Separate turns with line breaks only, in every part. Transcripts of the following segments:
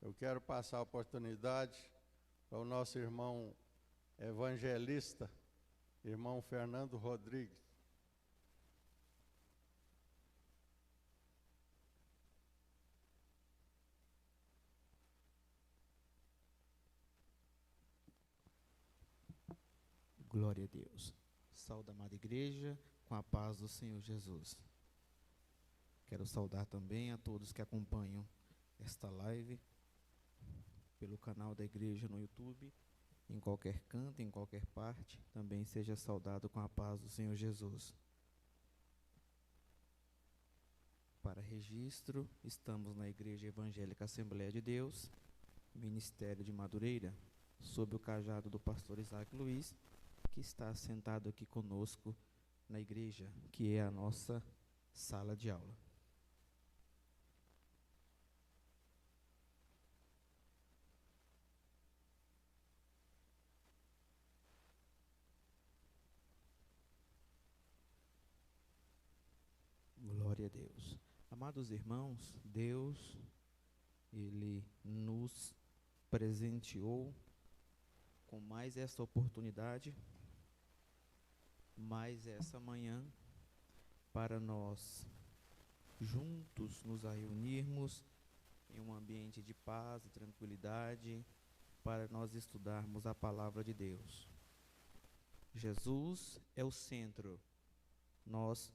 Eu quero passar a oportunidade para o nosso irmão evangelista, irmão Fernando Rodrigues.
Glória a Deus. Saúde, amada igreja, com a paz do Senhor Jesus. Quero saudar também a todos que acompanham esta live pelo canal da igreja no YouTube, em qualquer canto, em qualquer parte. Também seja saudado com a paz do Senhor Jesus. Para registro, estamos na Igreja Evangélica Assembleia de Deus, Ministério de Madureira, sob o cajado do pastor Isaac Luiz, que está sentado aqui conosco na igreja, que é a nossa sala de aula. Glória a Deus. Amados irmãos, Deus, Ele nos presenteou com mais esta oportunidade, mais essa manhã, para nós juntos nos reunirmos em um ambiente de paz e tranquilidade, para nós estudarmos a palavra de Deus. Jesus é o centro. Nós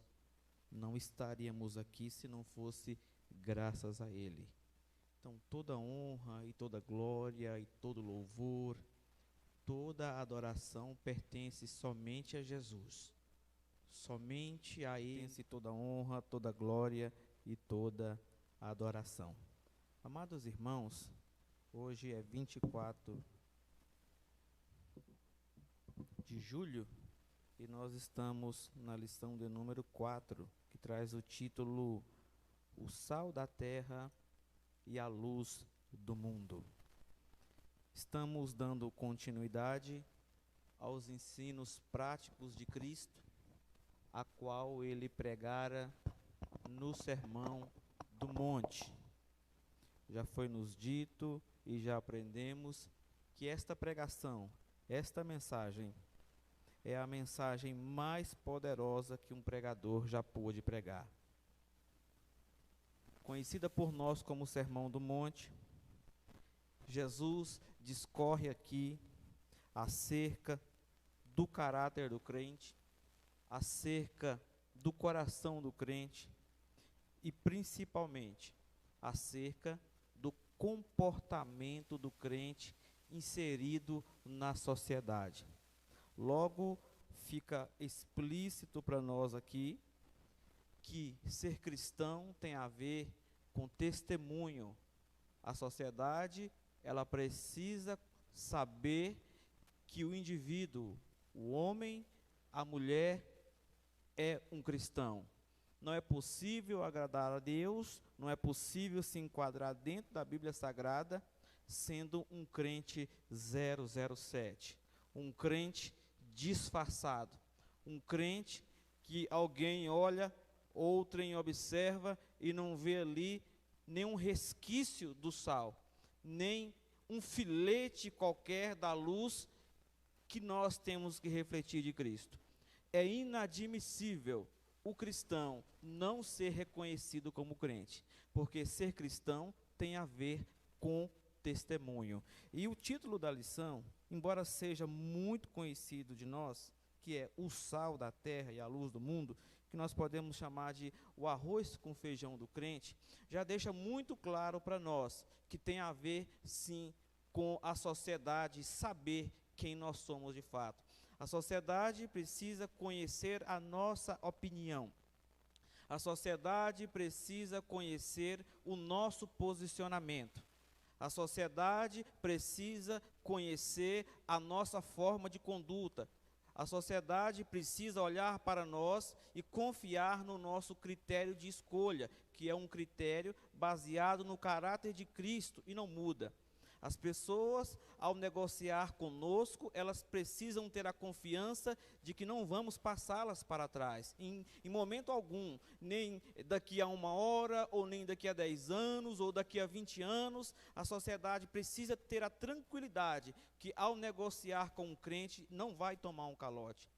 não estaríamos aqui se não fosse graças a Ele. Então, toda honra e toda glória e todo louvor, toda adoração pertence somente a Jesus. Somente a Ele pertence toda honra, toda glória e toda adoração. Amados irmãos, hoje é 24 de julho e nós estamos na lição de número 4, que traz o título O Sal da Terra e a Luz do Mundo. Estamos dando continuidade aos ensinos práticos de Cristo, a qual ele pregara no Sermão do Monte. Já foi nos dito e já aprendemos que esta pregação, esta mensagem, é a mensagem mais poderosa que um pregador já pôde pregar. Conhecida por nós como Sermão do Monte, Jesus discorre aqui acerca do caráter do crente, acerca do coração do crente e principalmente acerca do comportamento do crente inserido na sociedade. Logo, fica explícito para nós aqui que ser cristão tem a ver com testemunho. A sociedade, ela precisa saber que o indivíduo, o homem, a mulher, é um cristão. Não é possível agradar a Deus, não é possível se enquadrar dentro da Bíblia Sagrada sendo um crente 007, um crente disfarçado, um crente que alguém olha, outrem observa e não vê ali nenhum resquício do sal, nem um filete qualquer da luz que nós temos que refletir de Cristo. É inadmissível o cristão não ser reconhecido como crente, porque ser cristão tem a ver com testemunho. E o título da lição, embora seja muito conhecido de nós, que é o sal da terra e a luz do mundo, que nós podemos chamar de o arroz com feijão do crente, já deixa muito claro para nós que tem a ver, sim, com a sociedade saber quem nós somos de fato. A sociedade precisa conhecer a nossa opinião. A sociedade precisa conhecer o nosso posicionamento. A sociedade precisa conhecer a nossa forma de conduta. A sociedade precisa olhar para nós e confiar no nosso critério de escolha, que é um critério baseado no caráter de Cristo e não muda. As pessoas, ao negociar conosco, elas precisam ter a confiança de que não vamos passá-las para trás, em momento algum, nem daqui a 1 hora, ou nem daqui a 10 anos, ou daqui a 20 anos. A sociedade precisa ter a tranquilidade que, ao negociar com um crente, não vai tomar um calote.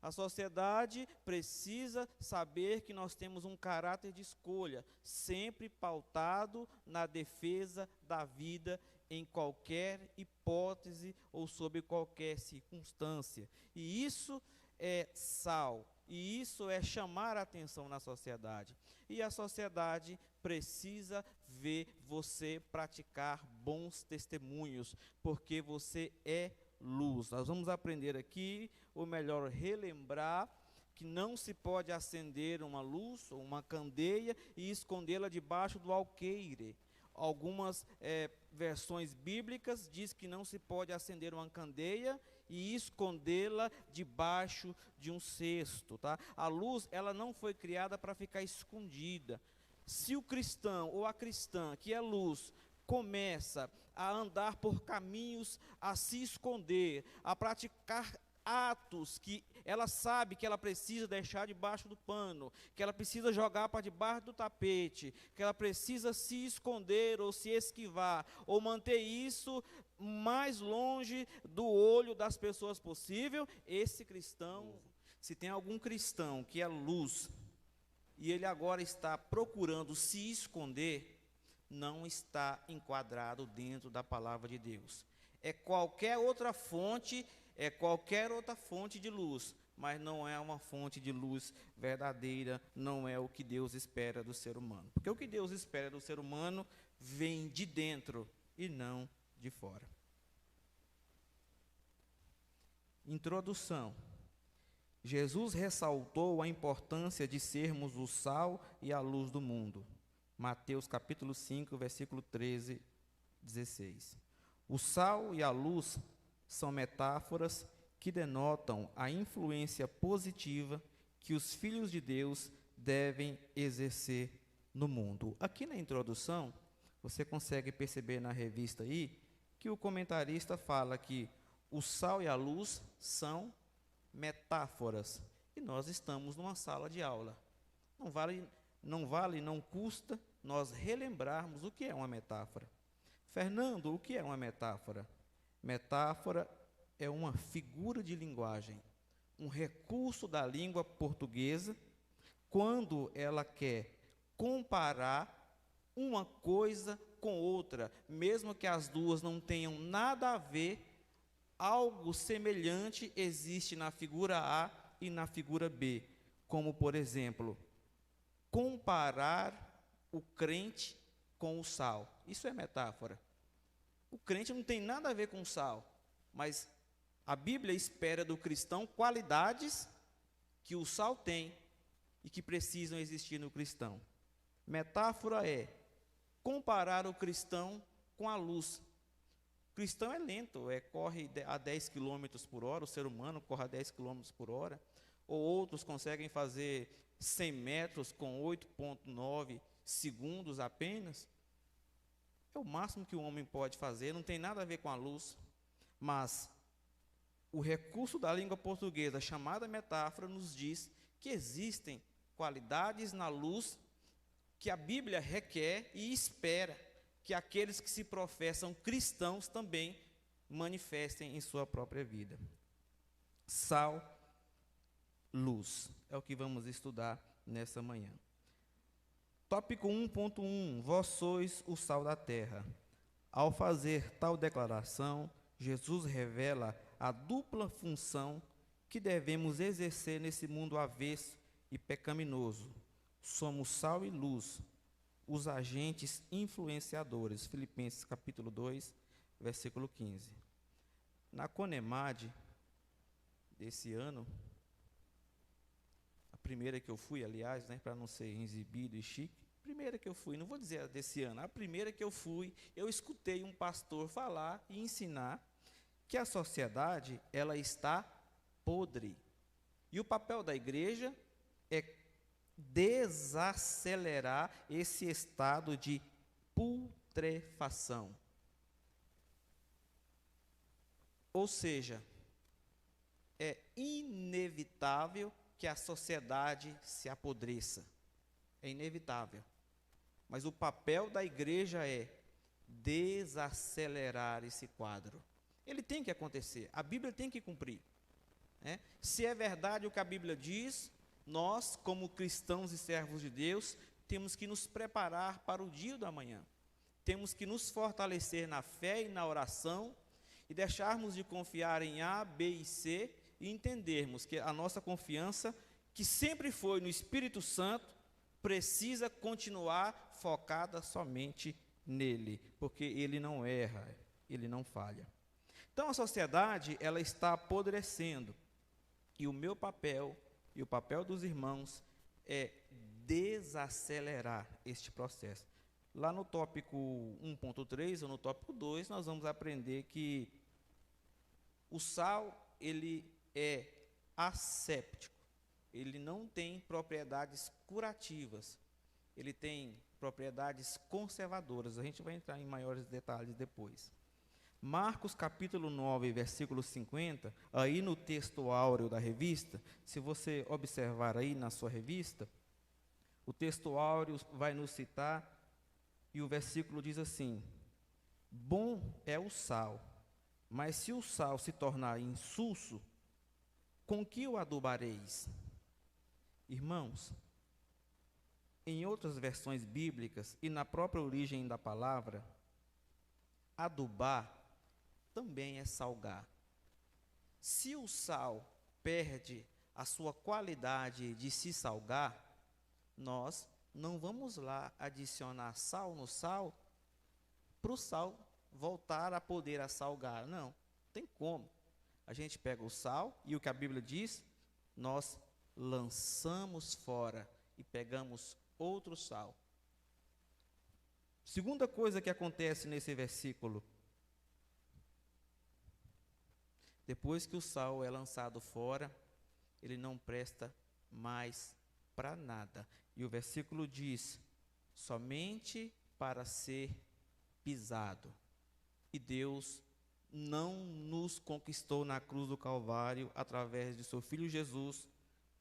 A sociedade precisa saber que nós temos um caráter de escolha, sempre pautado na defesa da vida em qualquer hipótese ou sob qualquer circunstância. E isso é sal, e isso é chamar a atenção na sociedade. E a sociedade precisa ver você praticar bons testemunhos, porque você é luz. Nós vamos aprender aqui, ou melhor, relembrar, que não se pode acender uma luz ou uma candeia e escondê-la debaixo do alqueire. Algumas versões bíblicas diz que não se pode acender uma candeia e escondê-la debaixo de um cesto, tá? A luz, ela não foi criada para ficar escondida. Se o cristão ou a cristã, que é luz, começa a andar por caminhos, a se esconder, a praticar atos que ela sabe que ela precisa deixar debaixo do pano, que ela precisa jogar para debaixo do tapete, que ela precisa se esconder ou se esquivar, ou manter isso mais longe do olho das pessoas possível, esse cristão, se tem algum cristão que é luz, e ele agora está procurando se esconder, não está enquadrado dentro da palavra de Deus. É qualquer outra fonte de luz, mas não é uma fonte de luz verdadeira, não é o que Deus espera do ser humano. Porque o que Deus espera do ser humano vem de dentro e não de fora. Introdução. Jesus ressaltou a importância de sermos o sal e a luz do mundo. Mateus capítulo 5, versículo 13, 16. O sal e a luz são metáforas que denotam a influência positiva que os filhos de Deus devem exercer no mundo. Aqui na introdução, você consegue perceber na revista aí, que o comentarista fala que o sal e a luz são metáforas. E nós estamos numa sala de aula. Não custa nós relembrarmos o que é uma metáfora. Fernando, o que é uma metáfora? Metáfora é uma figura de linguagem, um recurso da língua portuguesa, quando ela quer comparar uma coisa com outra, mesmo que as duas não tenham nada a ver, algo semelhante existe na figura A e na figura B, como, por exemplo, comparar o crente com o sal. Isso é metáfora. O crente não tem nada a ver com o sal, mas a Bíblia espera do cristão qualidades que o sal tem e que precisam existir no cristão. Metáfora é comparar o cristão com a luz. O cristão é lento, corre a 10 km por hora, o ser humano corre a 10 km por hora, ou outros conseguem fazer 100 metros com 8,9 segundos apenas. É o máximo que o homem pode fazer, não tem nada a ver com a luz. Mas o recurso da língua portuguesa, chamada metáfora, nos diz que existem qualidades na luz que a Bíblia requer e espera que aqueles que se professam cristãos também manifestem em sua própria vida. Sal, luz, é o que vamos estudar nessa manhã. Tópico 1.1, vós sois o sal da terra. Ao fazer tal declaração, Jesus revela a dupla função que devemos exercer nesse mundo avesso e pecaminoso. Somos sal e luz, os agentes influenciadores. Filipenses capítulo 2, versículo 15. Na Conemad desse ano, a primeira que eu fui, aliás, para não ser exibido e chique, primeira que eu fui, não vou dizer a desse ano, a primeira que eu fui, eu escutei um pastor falar e ensinar que a sociedade, ela está podre. E o papel da igreja é desacelerar esse estado de putrefação. Ou seja, é inevitável que a sociedade se apodreça. É inevitável. Mas o papel da igreja é desacelerar esse quadro. Ele tem que acontecer, a Bíblia tem que cumprir, né? Se é verdade o que a Bíblia diz, nós, como cristãos e servos de Deus, temos que nos preparar para o dia da manhã. Temos que nos fortalecer na fé e na oração e deixarmos de confiar em A, B e C e entendermos que a nossa confiança, que sempre foi no Espírito Santo, precisa continuar focada somente nele, porque ele não erra, ele não falha. Então a sociedade, ela está apodrecendo, e o meu papel e o papel dos irmãos é desacelerar este processo. Lá no tópico 1.3 ou no tópico 2, nós vamos aprender que o sal, ele é asséptico, ele não tem propriedades curativas, ele tem propriedades conservadoras. A gente vai entrar em maiores detalhes depois. Marcos capítulo 9, versículo 50, aí no texto áureo da revista, se você observar aí na sua revista, o texto áureo vai nos citar, e o versículo diz assim: bom é o sal, mas se o sal se tornar insulso, com que o adubareis? Irmãos, em outras versões bíblicas e na própria origem da palavra, adubar também é salgar. Se o sal perde a sua qualidade de se salgar, nós não vamos lá adicionar sal no sal para o sal voltar a poder a salgar. Não, tem como. A gente pega o sal e o que a Bíblia diz, nós lançamos fora e pegamos outro sal. Segunda coisa que acontece nesse versículo: depois que o sal é lançado fora, ele não presta mais para nada. E o versículo diz: somente para ser pisado. E Deus não nos conquistou na cruz do Calvário através de seu Filho Jesus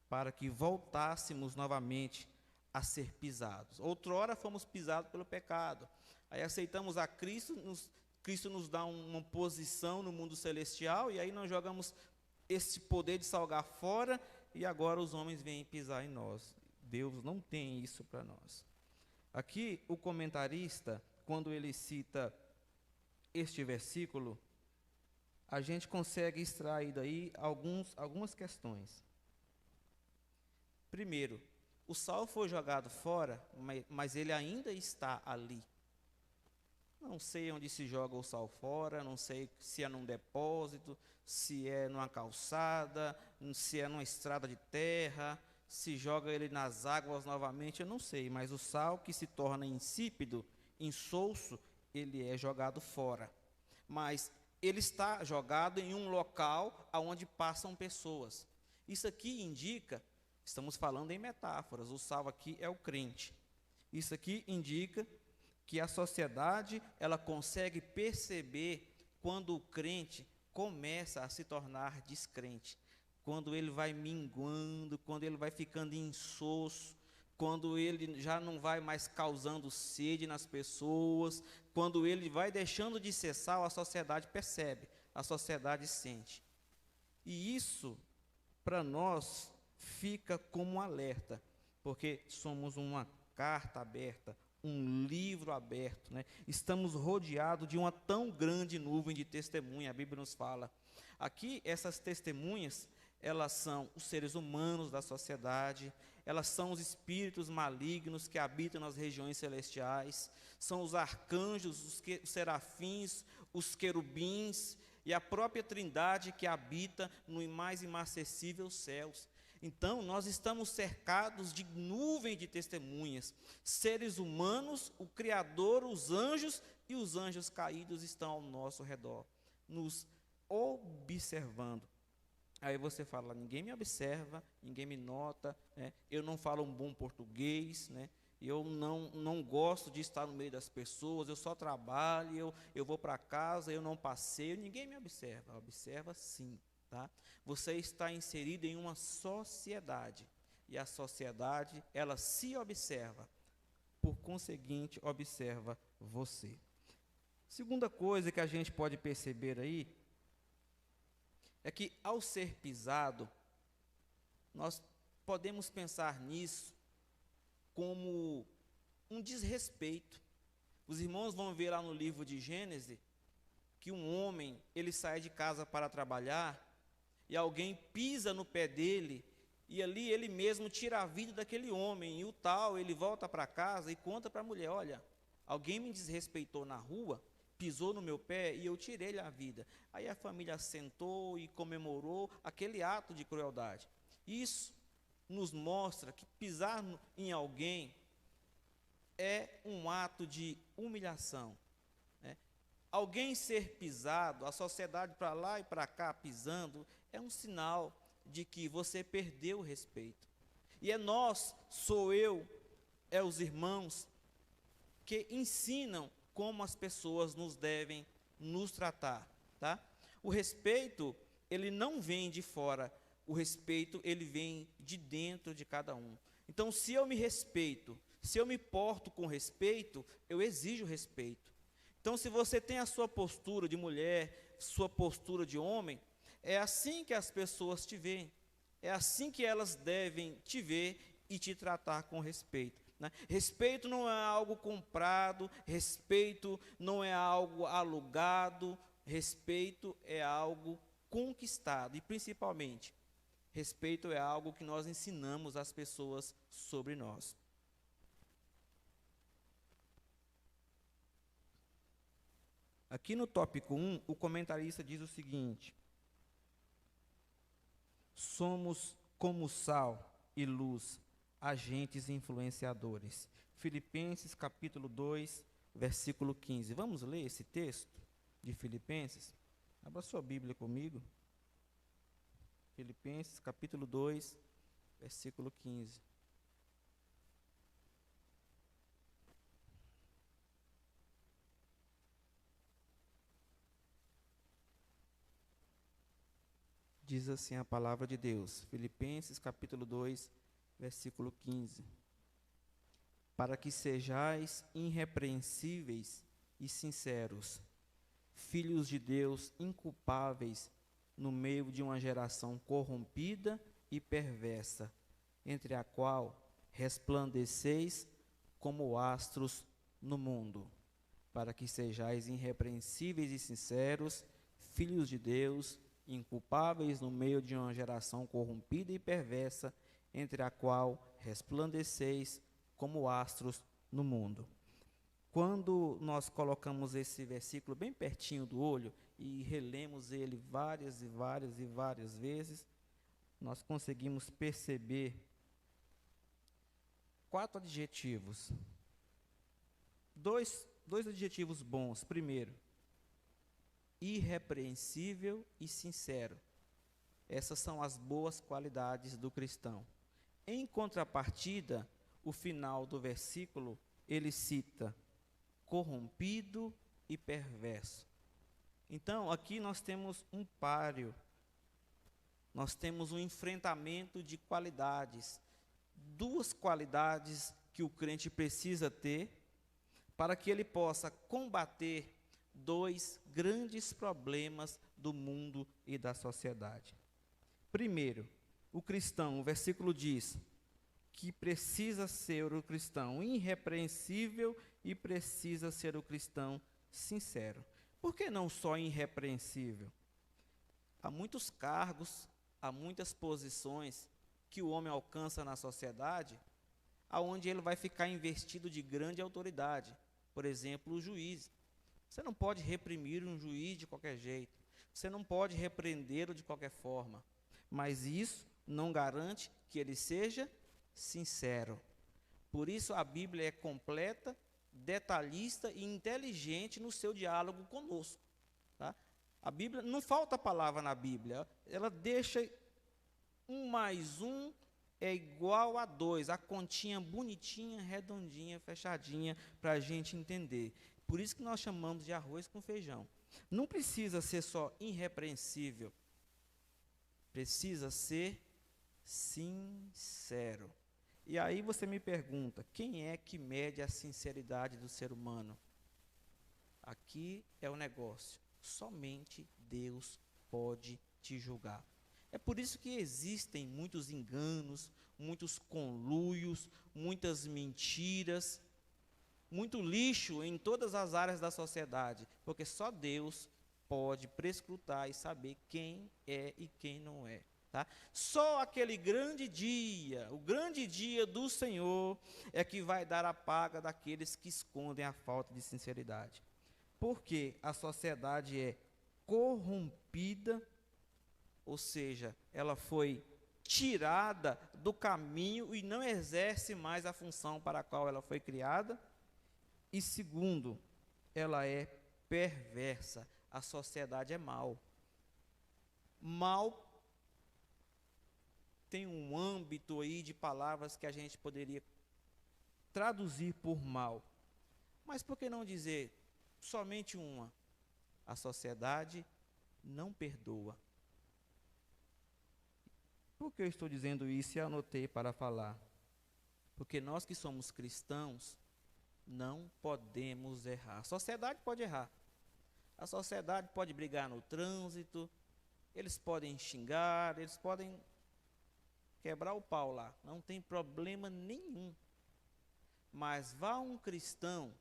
para que voltássemos novamente a ser pisados. Outrora fomos pisados pelo pecado. Aí aceitamos a Cristo, Cristo nos dá uma posição no mundo celestial, e aí nós jogamos esse poder de salgar fora, e agora os homens vêm pisar em nós. Deus não tem isso para nós. Aqui o comentarista, quando ele cita este versículo, a gente consegue extrair daí algumas questões. Primeiro, o sal foi jogado fora, mas ele ainda está ali. Não sei onde se joga o sal fora, não sei se é num depósito, se é numa calçada, se é numa estrada de terra, se joga ele nas águas novamente, eu não sei. Mas o sal que se torna insípido, insolso, ele é jogado fora. Mas ele está jogado em um local onde passam pessoas. Isso aqui indica, estamos falando em metáforas, o sal aqui é o crente. Isso aqui indica que a sociedade, ela consegue perceber quando o crente começa a se tornar descrente, quando ele vai minguando, quando ele vai ficando insosso, quando ele já não vai mais causando sede nas pessoas, quando ele vai deixando de ser sal, a sociedade percebe, a sociedade sente. E isso, para nós, fica como um alerta, porque somos uma carta aberta, um livro aberto, né? Estamos rodeados de uma tão grande nuvem de testemunha, a Bíblia nos fala. Aqui, essas testemunhas, elas são os seres humanos da sociedade, elas são os espíritos malignos que habitam nas regiões celestiais, são os arcanjos, os serafins, os querubins e a própria Trindade que habita no mais inacessível céus. Então, nós estamos cercados de nuvem de testemunhas, seres humanos, o Criador, os anjos e os anjos caídos estão ao nosso redor, nos observando. Aí você fala, ninguém me observa, ninguém me nota, né? Eu não falo um bom português, né? eu não gosto de estar no meio das pessoas, eu só trabalho, eu vou para casa, eu não passeio, ninguém me observa. Observa sim, tá? Você está inserido em uma sociedade, e a sociedade, ela se observa, por conseguinte, observa você. Segunda coisa que a gente pode perceber aí, é que ao ser pisado, nós podemos pensar nisso como um desrespeito. Os irmãos vão ver lá no livro de Gênesis, que um homem, ele sai de casa para trabalhar, e alguém pisa no pé dele, e ali ele mesmo tira a vida daquele homem, e o tal, ele volta para casa e conta para a mulher, olha, alguém me desrespeitou na rua, pisou no meu pé e eu tirei-lhe a vida. Aí a família sentou e comemorou aquele ato de crueldade. Isso nos mostra que pisar em alguém é um ato de humilhação, né? Alguém ser pisado, a sociedade para lá e para cá pisando, é um sinal de que você perdeu o respeito. E é nós, sou eu, é os irmãos, que ensinam como as pessoas nos devem nos tratar, tá? O respeito, ele não vem de fora, o respeito, ele vem de dentro de cada um. Então, se eu me respeito, se eu me porto com respeito, eu exijo respeito. Então, se você tem a sua postura de mulher, sua postura de homem, é assim que as pessoas te veem, é assim que elas devem te ver e te tratar com respeito, né? Respeito não é algo comprado, respeito não é algo alugado, respeito é algo conquistado, e principalmente, respeito é algo que nós ensinamos às pessoas sobre nós. Aqui no tópico 1, o comentarista diz o seguinte: somos como sal e luz, agentes influenciadores. Filipenses capítulo 2, versículo 15. Vamos ler esse texto de Filipenses? Abra sua Bíblia comigo. Filipenses capítulo 2, versículo 15. Diz assim a palavra de Deus, Filipenses capítulo 2, versículo 15. Para que sejais irrepreensíveis e sinceros, filhos de Deus inculpáveis no meio de uma geração corrompida e perversa, entre a qual resplandeceis como astros no mundo. Para que sejais irrepreensíveis e sinceros, filhos de Deus inculpáveis no meio de uma geração corrompida e perversa, entre a qual resplandeceis como astros no mundo. Quando nós colocamos esse versículo bem pertinho do olho e relemos ele várias e várias e várias vezes, nós conseguimos perceber 4 adjetivos. Dois adjetivos bons. Primeiro, irrepreensível e sincero. Essas são as boas qualidades do cristão. Em contrapartida, o final do versículo, ele cita corrompido e perverso. Então, aqui nós temos um páreo, nós temos um enfrentamento de qualidades, 2 qualidades que o crente precisa ter para que ele possa combater 2 grandes problemas do mundo e da sociedade. Primeiro, o cristão, o versículo diz que precisa ser o cristão irrepreensível e precisa ser o cristão sincero. Por que não só irrepreensível? Há muitos cargos, há muitas posições que o homem alcança na sociedade, aonde ele vai ficar investido de grande autoridade. Por exemplo, o juiz. Você não pode reprimir um juiz de qualquer jeito. Você não pode repreendê-lo de qualquer forma. Mas isso não garante que ele seja sincero. Por isso a Bíblia é completa, detalhista e inteligente no seu diálogo conosco, tá? A Bíblia, não falta palavra na Bíblia, ela deixa 1 mais 1 é igual a 2, a continha bonitinha, redondinha, fechadinha, para a gente entender. Por isso que nós chamamos de arroz com feijão. Não precisa ser só irrepreensível, precisa ser sincero. E aí você me pergunta, quem é que mede a sinceridade do ser humano? Aqui é o negócio, somente Deus pode te julgar. É por isso que existem muitos enganos, muitos conluios, muitas mentiras, muito lixo em todas as áreas da sociedade, porque só Deus pode prescrutar e saber quem é e quem não é. Tá? Só aquele grande dia, o grande dia do Senhor, é que vai dar a paga daqueles que escondem a falta de sinceridade. Porque a sociedade é corrompida, ou seja, ela foi tirada do caminho e não exerce mais a função para a qual ela foi criada. E segundo, ela é perversa. A sociedade é mal. Mal tem um âmbito aí de palavras que a gente poderia traduzir por mal. Mas por que não dizer somente uma? A sociedade não perdoa. Por que eu estou dizendo isso e anotei para falar? Porque nós que somos cristãos, não podemos errar. A sociedade pode errar. A sociedade pode brigar no trânsito, eles podem xingar, eles podem quebrar o pau lá, não tem problema nenhum. Mas vá um cristão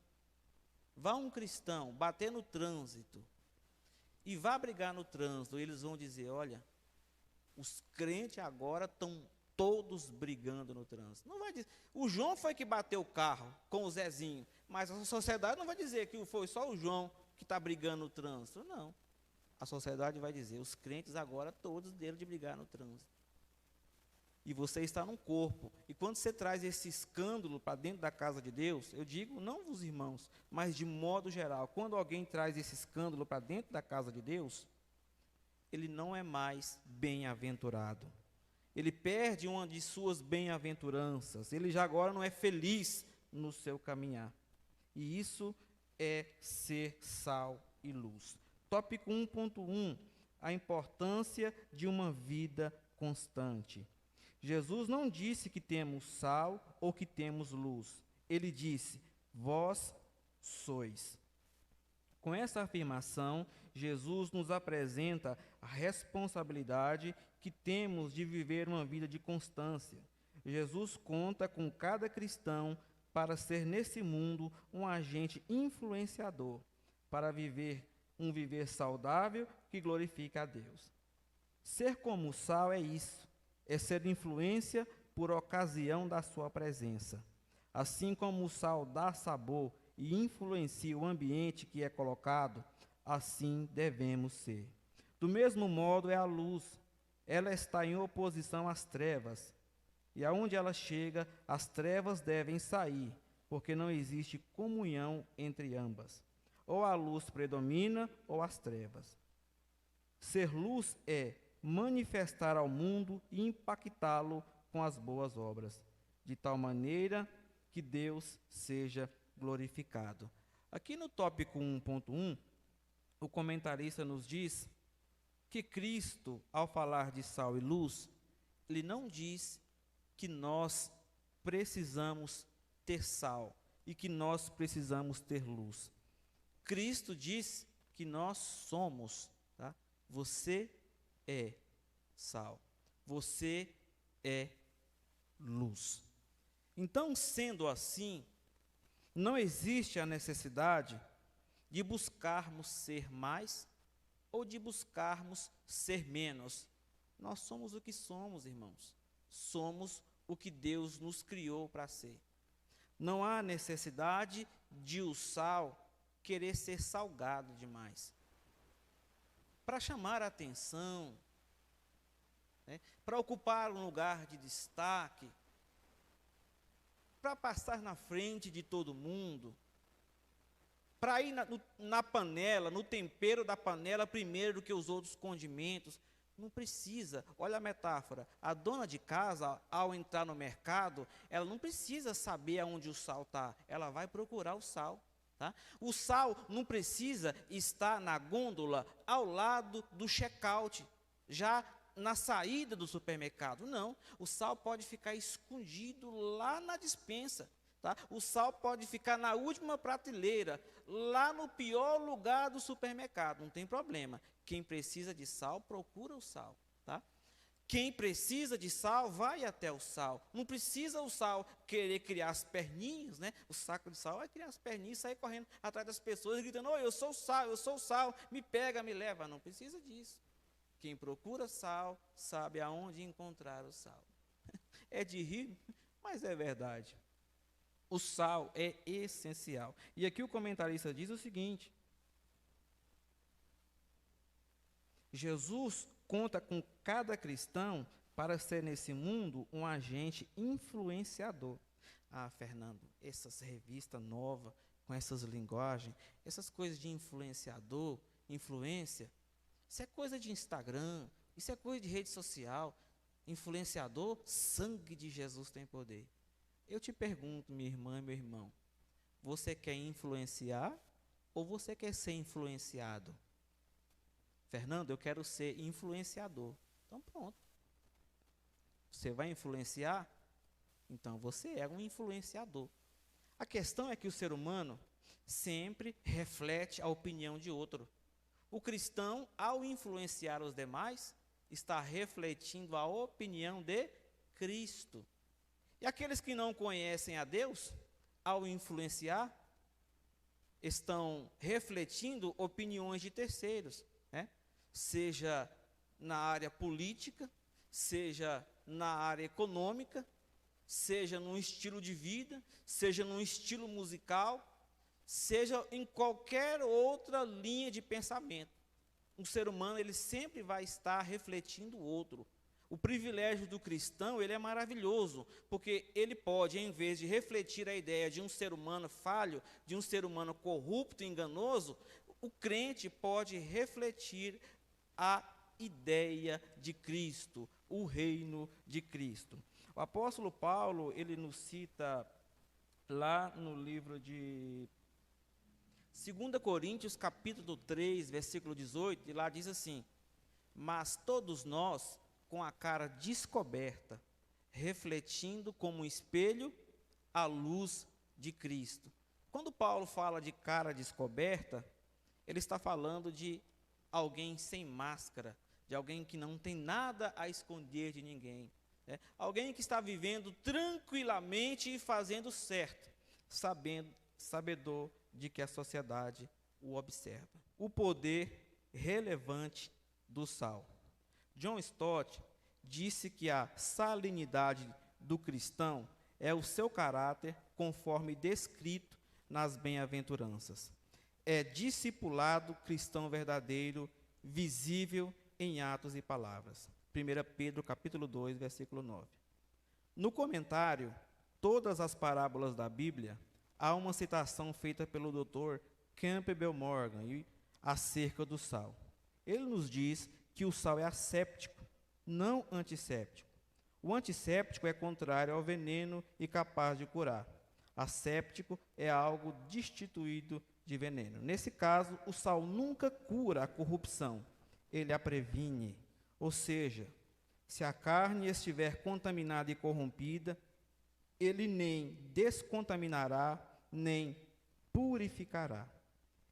bater no trânsito e vá brigar no trânsito, eles vão dizer, olha, os crentes agora estão todos brigando no trânsito. Não vai dizer, o João foi que bateu o carro com o Zezinho, mas a sociedade não vai dizer que foi só o João que está brigando no trânsito, não. A sociedade vai dizer, os crentes agora todos deram de brigar no trânsito. E você está num corpo. E quando você traz esse escândalo para dentro da casa de Deus, eu digo, não os irmãos, mas de modo geral, quando alguém traz esse escândalo para dentro da casa de Deus, ele não é mais bem-aventurado. Ele perde uma de suas bem-aventuranças. Ele já agora não é feliz no seu caminhar. E isso é ser sal e luz. Tópico 1.1, a importância de uma vida constante. Jesus não disse que temos sal ou que temos luz. Ele disse, vós sois. Com essa afirmação, Jesus nos apresenta a responsabilidade que temos de viver uma vida de constância. Jesus conta com cada cristão para ser nesse mundo um agente influenciador, para viver um viver saudável que glorifica a Deus. Ser como o sal é isso. É ser influência por ocasião da sua presença. Assim como o sal dá sabor e influencia o ambiente que é colocado, assim devemos ser. Do mesmo modo é a luz. Ela está em oposição às trevas. E aonde ela chega, as trevas devem sair, porque não existe comunhão entre ambas. Ou a luz predomina, ou as trevas. Ser luz é manifestar ao mundo e impactá-lo com as boas obras, de tal maneira que Deus seja glorificado. Aqui no tópico 1.1, o comentarista nos diz que Cristo, ao falar de sal e luz, ele não diz que nós precisamos ter sal e que nós precisamos ter luz. Cristo diz que nós somos, tá? Você é sal, você é luz. Então, sendo assim, não existe a necessidade de buscarmos ser mais ou de buscarmos ser menos. Nós somos o que somos, irmãos. Somos o que Deus nos criou para ser. Não há necessidade de o sal querer ser salgado demais. Para chamar a atenção, né, para ocupar um lugar de destaque, para passar na frente de todo mundo, para ir na panela, no tempero da panela primeiro do que os outros condimentos, Não precisa, olha a metáfora, a dona de casa, ao entrar no mercado, ela não precisa saber aonde o sal está, ela vai procurar o sal. Tá? O sal não precisa estar na gôndola ao lado do check-out, já na saída do supermercado. Não, o sal pode ficar escondido lá na despensa. Tá? O sal pode ficar na última prateleira, lá no pior lugar do supermercado, não tem problema. Quem precisa de sal, procura o sal. Tá? Quem precisa de sal, vai até o sal. Não precisa o sal querer criar as perninhas, né? O saco de sal vai criar as perninhas e sair correndo atrás das pessoas, gritando, oh, eu sou o sal, me pega, me leva. Não precisa disso. Quem procura sal, sabe aonde encontrar o sal. É de rir, mas é verdade. O sal é essencial. E aqui o comentarista diz o seguinte: Jesus conta com cada cristão para ser nesse mundo um agente influenciador. Ah, Fernando, essas revistas novas, com essas linguagens, essas coisas de influenciador, influência, isso é coisa de Instagram, isso é coisa de rede social. Influenciador, sangue de Jesus tem poder. Eu te pergunto, minha irmã e meu irmão, você quer influenciar ou você quer ser influenciado? Fernando, eu quero ser influenciador. Então pronto. Você vai influenciar? Então você é um influenciador. A questão é que o ser humano sempre reflete a opinião de outro. O cristão, ao influenciar os demais, está refletindo a opinião de Cristo. E aqueles que não conhecem a Deus, ao influenciar, estão refletindo opiniões de terceiros, né? Seja na área política, seja na área econômica, seja num estilo de vida, seja num estilo musical, seja em qualquer outra linha de pensamento. Um ser humano, ele sempre vai estar refletindo o outro. O privilégio do cristão, ele é maravilhoso, porque ele pode, em vez de refletir a ideia de um ser humano falho, de um ser humano corrupto e enganoso, o crente pode refletir a ideia de Cristo, o reino de Cristo. O apóstolo Paulo, ele nos cita lá no livro de 2 Coríntios, capítulo 3, versículo 18, e lá diz assim: mas todos nós, com a cara descoberta, refletindo como um espelho a luz de Cristo. Quando Paulo fala de cara descoberta, ele está falando de alguém sem máscara, de alguém que não tem nada a esconder de ninguém, né? Alguém que está vivendo tranquilamente e fazendo certo, sabedor de que a sociedade o observa. O poder relevante do sal. John Stott disse que a salinidade do cristão é o seu caráter conforme descrito nas bem-aventuranças. É discipulado cristão verdadeiro, visível em atos e palavras. 1 Pedro capítulo 2, versículo 9. No comentário, todas as parábolas da Bíblia, há uma citação feita pelo Dr. Campbell Morgan acerca do sal. Ele nos diz que o sal é asséptico, não antisséptico. O antisséptico é contrário ao veneno e capaz de curar. Asséptico é algo destituído de veneno. Nesse caso, o sal nunca cura a corrupção, ele a previne. Ou seja, se a carne estiver contaminada e corrompida, ele nem descontaminará, nem purificará.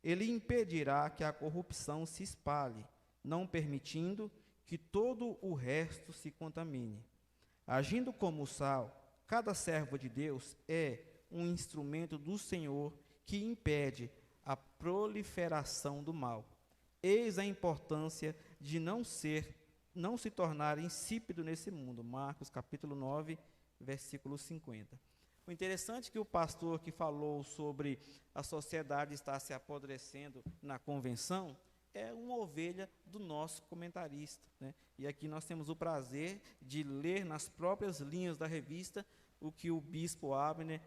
Ele impedirá que a corrupção se espalhe, não permitindo que todo o resto se contamine. Agindo como sal, cada servo de Deus é um instrumento do Senhor que impede a proliferação do mal. Eis a importância de não se tornar insípido nesse mundo. Marcos capítulo 9, versículo 50. O interessante é que o pastor que falou sobre a sociedade estar se apodrecendo na convenção é uma ovelha do nosso comentarista, né? E aqui nós temos o prazer de ler nas próprias linhas da revista o que o bispo Abner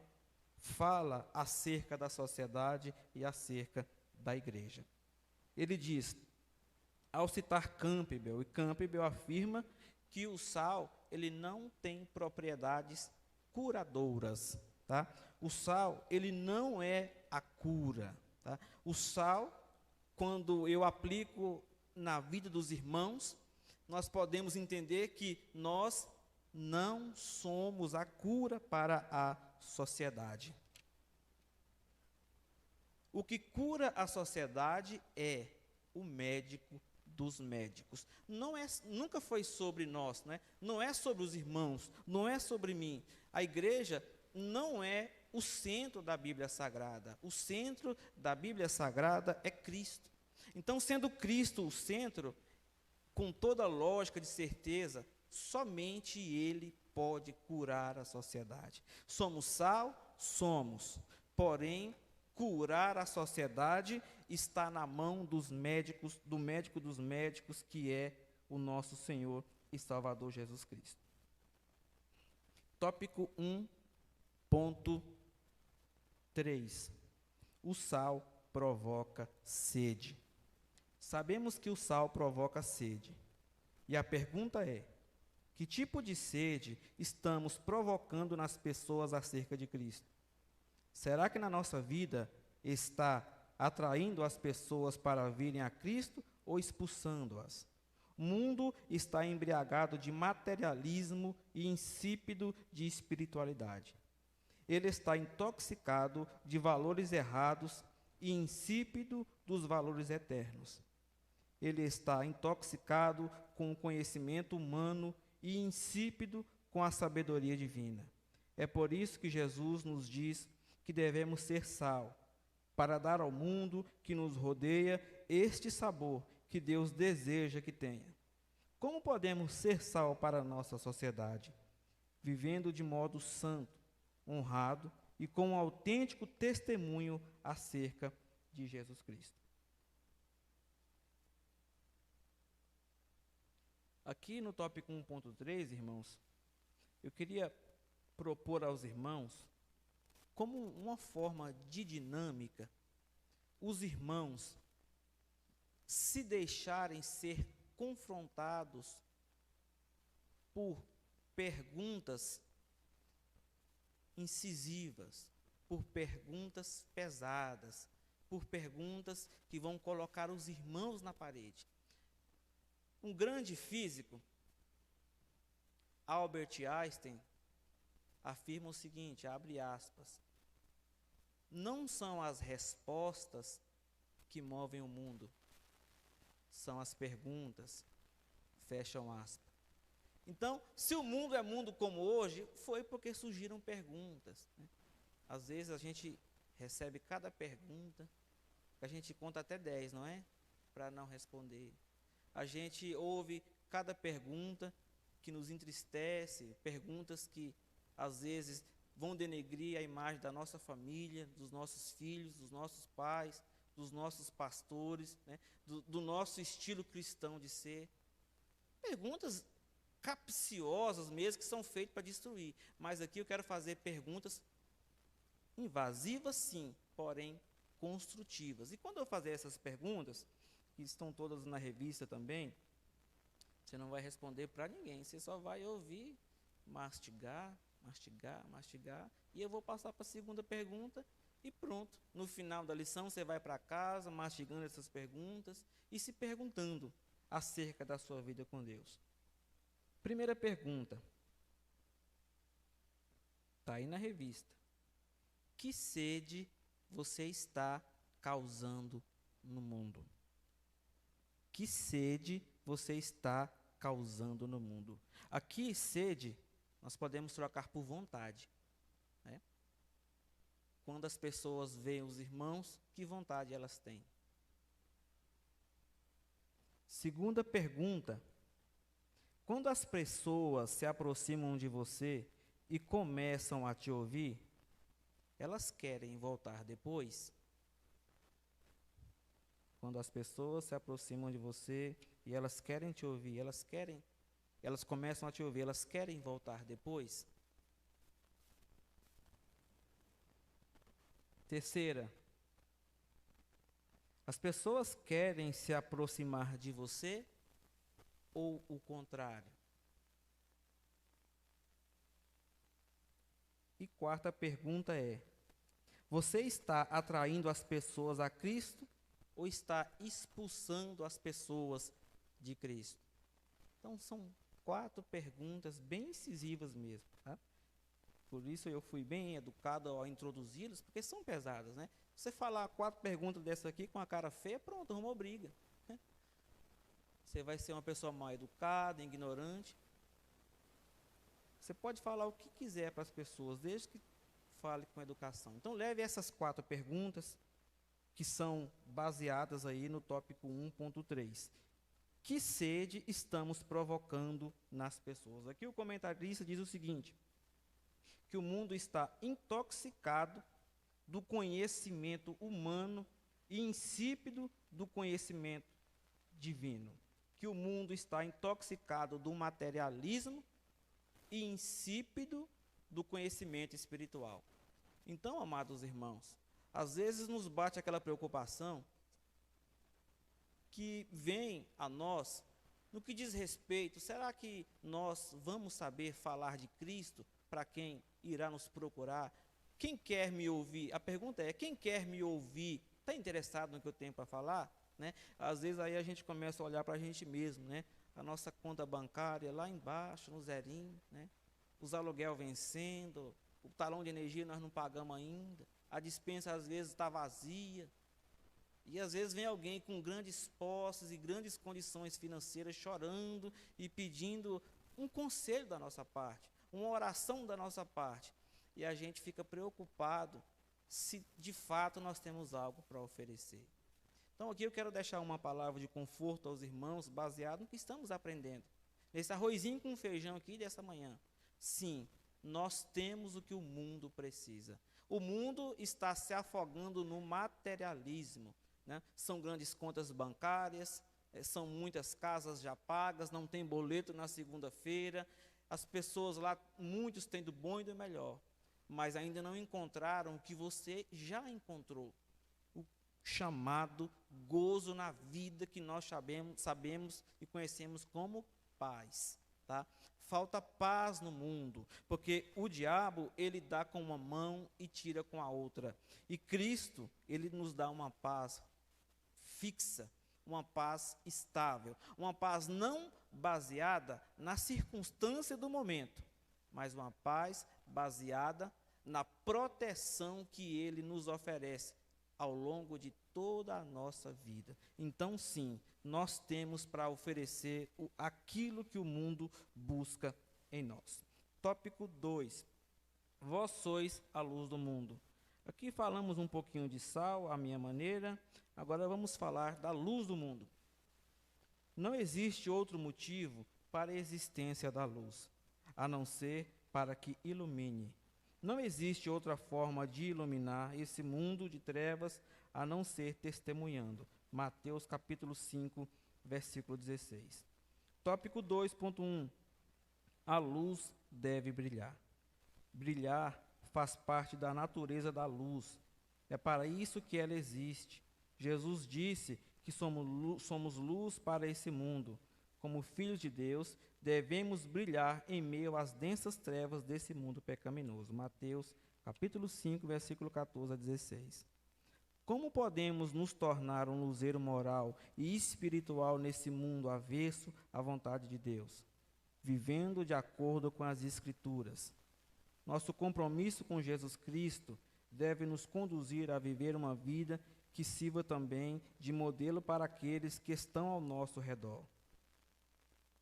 fala acerca da sociedade e acerca da igreja. Ele diz: ao citar Campbell, e Campbell afirma que o sal, ele não tem propriedades curadoras, tá? O sal, ele não é a cura, tá? O sal, quando eu aplico na vida dos irmãos, nós podemos entender que nós não somos a cura para a sociedade. O que cura a sociedade é o médico dos médicos. Nunca foi sobre nós, né? Não é sobre os irmãos, não é sobre mim. A igreja não é o centro da Bíblia Sagrada. O centro da Bíblia Sagrada é Cristo. Então, sendo Cristo o centro, com toda lógica de certeza, somente Ele pode curar a sociedade. Somos sal? Somos. Porém, curar a sociedade está na mão dos médicos, do médico dos médicos, que é o nosso Senhor e Salvador Jesus Cristo. Tópico 1.3. O sal provoca sede. Sabemos que o sal provoca sede. E a pergunta é: que tipo de sede estamos provocando nas pessoas acerca de Cristo? Será que na nossa vida está atraindo as pessoas para virem a Cristo ou expulsando-as? O mundo está embriagado de materialismo e insípido de espiritualidade. Ele está intoxicado de valores errados e insípido dos valores eternos. Ele está intoxicado com o conhecimento humano e insípido com a sabedoria divina. É por isso que Jesus nos diz que devemos ser sal, para dar ao mundo que nos rodeia este sabor que Deus deseja que tenha. Como podemos ser sal para a nossa sociedade? Vivendo de modo santo, honrado e com um autêntico testemunho acerca de Jesus Cristo. Aqui no tópico 1.3, irmãos, eu queria propor aos irmãos, como uma forma de dinâmica, os irmãos se deixarem ser confrontados por perguntas incisivas, por perguntas pesadas, por perguntas que vão colocar os irmãos na parede. Um grande físico, Albert Einstein, afirma o seguinte, abre aspas: não são as respostas que movem o mundo, são as perguntas, fecham aspas. Então, se o mundo é mundo como hoje, foi porque surgiram perguntas, né? Às vezes a gente recebe cada pergunta, a gente conta até 10, não é? Para não responder. A gente ouve cada pergunta que nos entristece, perguntas que às vezes vão denegrir a imagem da nossa família, dos nossos filhos, dos nossos pais, dos nossos pastores, né? do nosso estilo cristão de ser. Perguntas capciosas mesmo, que são feitas para destruir. Mas aqui eu quero fazer perguntas invasivas, sim, porém construtivas. E quando eu fazer essas perguntas, que estão todas na revista também, você não vai responder para ninguém, você só vai ouvir, mastigar, e eu vou passar para a segunda pergunta e pronto. No final da lição, você vai para casa, mastigando essas perguntas e se perguntando acerca da sua vida com Deus. Primeira pergunta, está aí na revista. Que sede você está causando no mundo? Que sede você está causando no mundo? Aqui, sede, nós podemos trocar por vontade, né? Quando as pessoas veem os irmãos, que vontade elas têm? Segunda pergunta, quando as pessoas se aproximam de você e começam a te ouvir, elas querem voltar depois? Quando as pessoas se aproximam de você e elas querem te ouvir, elas começam a te ouvir, elas querem voltar depois? Terceira, As pessoas querem se aproximar de você ou o contrário? E quarta pergunta é: você está atraindo as pessoas a Cristo ou está expulsando as pessoas de Cristo? Então, são 4 perguntas bem incisivas mesmo, tá? Por isso eu fui bem educado ao introduzi-las, porque são pesadas, né? Você falar 4 perguntas dessa aqui com a cara feia, pronto, arrumou briga, né? Você vai ser uma pessoa mal educada, ignorante. Você pode falar o que quiser para as pessoas, desde que fale com educação. Então, leve essas 4 perguntas, que são baseadas aí no tópico 1.3. Que sede estamos provocando nas pessoas? Aqui o comentarista diz o seguinte: que o mundo está intoxicado do conhecimento humano e insípido do conhecimento divino. Que o mundo está intoxicado do materialismo e insípido do conhecimento espiritual. Então, amados irmãos, às vezes nos bate aquela preocupação que vem a nós no que diz respeito: será que nós vamos saber falar de Cristo para quem irá nos procurar? Quem quer me ouvir? A pergunta é: quem quer me ouvir está interessado no que eu tenho para falar? Né? Às vezes aí a gente começa a olhar para a gente mesmo, né? A nossa conta bancária lá embaixo, no zerinho, né? Os aluguel vencendo, o talão de energia nós não pagamos ainda, a despensa às vezes está vazia, e às vezes vem alguém com grandes posses e grandes condições financeiras chorando e pedindo um conselho da nossa parte, uma oração da nossa parte, e a gente fica preocupado se de fato nós temos algo para oferecer. Então aqui eu quero deixar uma palavra de conforto aos irmãos, baseado no que estamos aprendendo, nesse arrozinho com feijão aqui dessa manhã. Sim, nós temos o que o mundo precisa. O mundo está se afogando no materialismo, né? São grandes contas bancárias, são muitas casas já pagas, não tem boleto na segunda-feira, as pessoas lá, muitos têm do bom e do melhor, mas ainda não encontraram o que você já encontrou, o chamado gozo na vida que nós sabemos e conhecemos como paz, tá? Falta paz no mundo, porque o diabo, ele dá com uma mão e tira com a outra. E Cristo, ele nos dá uma paz fixa, uma paz estável, uma paz não baseada na circunstância do momento, mas uma paz baseada na proteção que ele nos oferece ao longo de toda a nossa vida. Então, sim, nós temos para oferecer aquilo que o mundo busca em nós. Tópico 2. Vós sois a luz do mundo. Aqui falamos um pouquinho de sal, à minha maneira. Agora vamos falar da luz do mundo. Não existe outro motivo para a existência da luz, a não ser para que ilumine. Não existe outra forma de iluminar esse mundo de trevas a não ser testemunhando. Mateus capítulo 5, versículo 16. Tópico 2.1. A luz deve brilhar. Brilhar faz parte da natureza da luz. É para isso que ela existe. Jesus disse que somos luz para esse mundo. Como filhos de Deus, devemos brilhar em meio às densas trevas desse mundo pecaminoso. Mateus, capítulo 5, versículo 14 a 16. Como podemos nos tornar um luzeiro moral e espiritual nesse mundo avesso à vontade de Deus? Vivendo de acordo com as Escrituras. Nosso compromisso com Jesus Cristo deve nos conduzir a viver uma vida que sirva também de modelo para aqueles que estão ao nosso redor.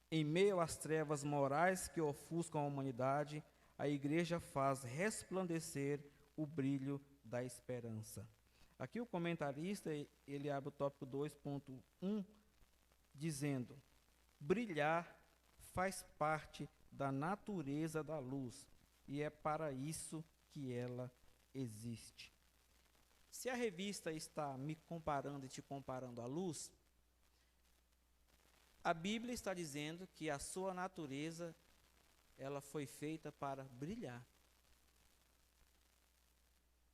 Em meio às trevas morais que ofuscam a humanidade, a igreja faz resplandecer o brilho da esperança. Aqui o comentarista, ele abre o tópico 2.1, dizendo: brilhar faz parte da natureza da luz, e é para isso que ela existe. Se a revista está me comparando e te comparando à luz, a Bíblia está dizendo que a sua natureza, ela foi feita para brilhar.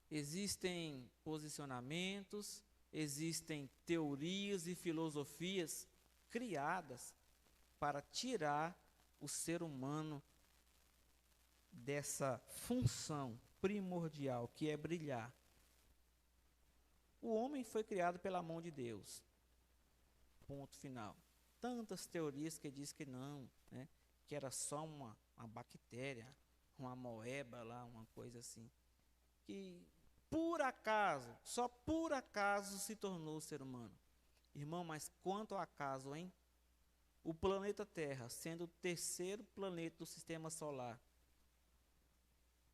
Existem posicionamentos, existem teorias e filosofias criadas para tirar o ser humano dessa função primordial que é brilhar. O homem foi criado pela mão de Deus. Ponto final. Tantas teorias que diz que não, né? Que era só uma bactéria, uma amoeba lá, uma coisa assim. Que por acaso, só por acaso se tornou ser humano. Irmão, mas quanto ao acaso, hein? O planeta Terra, sendo o terceiro planeta do sistema solar.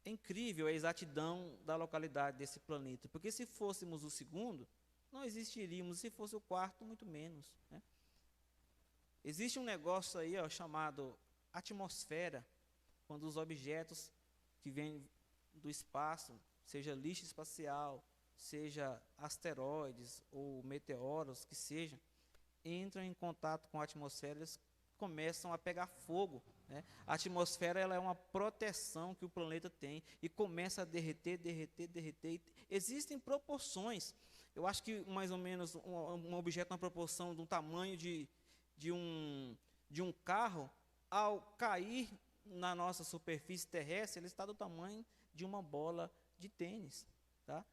É incrível a exatidão da localidade desse planeta, porque se fôssemos o segundo, não existiríamos, se fosse o quarto, muito menos, né? Existe um negócio aí, ó, chamado atmosfera, quando os objetos que vêm do espaço, seja lixo espacial, seja asteroides ou meteoros, que seja, entram em contato com a atmosfera, eles começam a pegar fogo, né? A atmosfera, ela é uma proteção que o planeta tem e começa a derreter. Existem proporções. Eu acho que mais ou menos um objeto na proporção do tamanho de um carro, ao cair na nossa superfície terrestre, ele está do tamanho de uma bola de tênis, tá?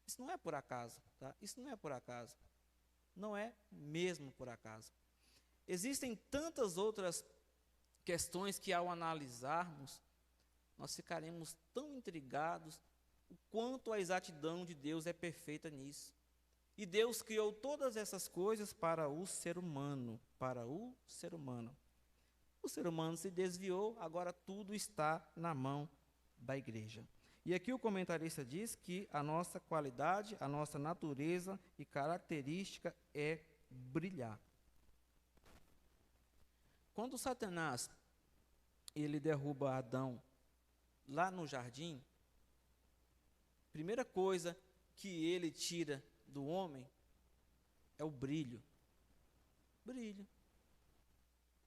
Isso não é por acaso, tá? Isso não é por acaso. Não é mesmo por acaso. Existem tantas outras questões que, ao analisarmos, nós ficaremos tão intrigados o quanto a exatidão de Deus é perfeita nisso. E Deus criou todas essas coisas para o ser humano, para o ser humano. O ser humano se desviou, agora tudo está na mão da igreja. E aqui o comentarista diz que a nossa qualidade, a nossa natureza e característica é brilhar. Quando Satanás ele derruba Adão lá no jardim, primeira coisa que ele tira do homem é o brilho. Brilho.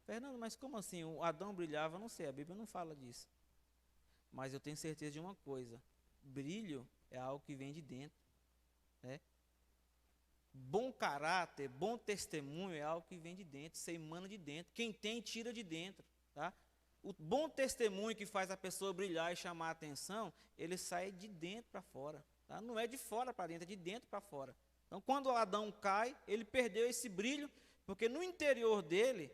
Fernando, mas como assim? O Adão brilhava? Não sei, a Bíblia não fala disso. Mas eu tenho certeza de uma coisa: brilho é algo que vem de dentro, né? Bom caráter, bom testemunho é algo que vem de dentro, você emana de dentro. Quem tem, tira de dentro, tá? O bom testemunho que faz a pessoa brilhar e chamar a atenção, ele sai de dentro para fora, tá? Não é de fora para dentro, é de dentro para fora. Então, quando Adão cai, ele perdeu esse brilho, porque no interior dele,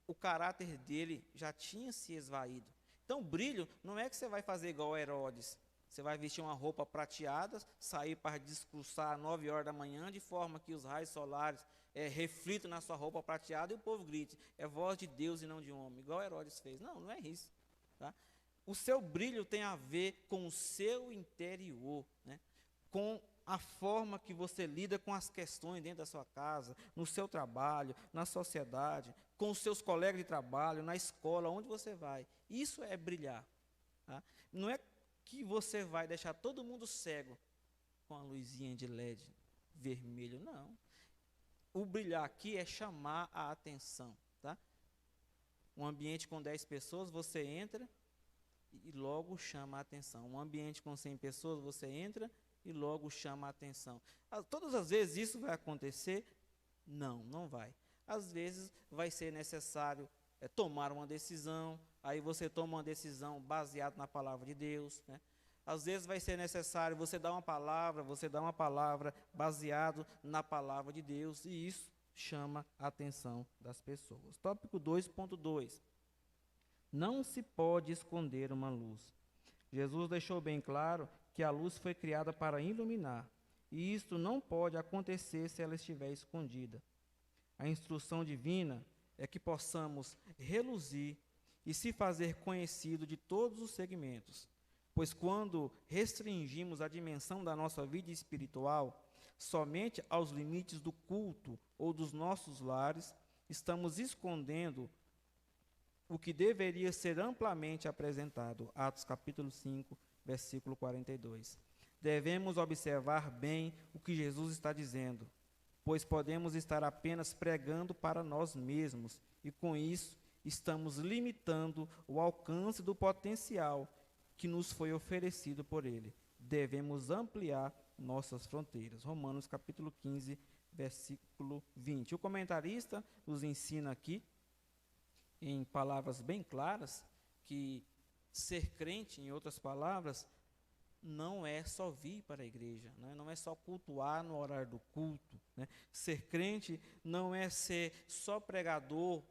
o caráter dele já tinha se esvaído. Então, brilho não é que você vai fazer igual a Herodes. Você vai vestir uma roupa prateada, sair para discursar às 9 horas da manhã, de forma que os raios solares reflitam na sua roupa prateada e o povo grite: é voz de Deus e não de homem, igual Herodes fez. Não, não é isso, tá? O seu brilho tem a ver com o seu interior, né? Com a forma que você lida com as questões dentro da sua casa, no seu trabalho, na sociedade, com os seus colegas de trabalho, na escola, onde você vai. Isso é brilhar, tá? Não é que você vai deixar todo mundo cego com a luzinha de LED vermelho, não. O brilhar aqui é chamar a atenção, tá? Um ambiente com 10 pessoas, você entra e logo chama a atenção. Um ambiente com 100 pessoas, você entra e logo chama a atenção. Todas as vezes isso vai acontecer? Não, não vai. Às vezes vai ser necessário tomar uma decisão, aí você toma uma decisão baseada na palavra de Deus, né? Às vezes vai ser necessário você dá uma palavra baseado na palavra de Deus, e isso chama a atenção das pessoas. Tópico 2.2. Não se pode esconder uma luz. Jesus deixou bem claro que a luz foi criada para iluminar, e isto não pode acontecer se ela estiver escondida. A instrução divina é que possamos reluzir e se fazer conhecido de todos os segmentos, pois quando restringimos a dimensão da nossa vida espiritual somente aos limites do culto ou dos nossos lares, estamos escondendo o que deveria ser amplamente apresentado. Atos capítulo 5, versículo 42. Devemos observar bem o que Jesus está dizendo, pois podemos estar apenas pregando para nós mesmos, e com isso estamos limitando o alcance do potencial que nos foi oferecido por Ele. Devemos ampliar nossas fronteiras. Romanos capítulo 15, versículo 20. O comentarista nos ensina aqui, em palavras bem claras, que ser crente, em outras palavras, não é só vir para a igreja, né? Não é só cultuar no horário do culto, né? Ser crente não é ser só pregador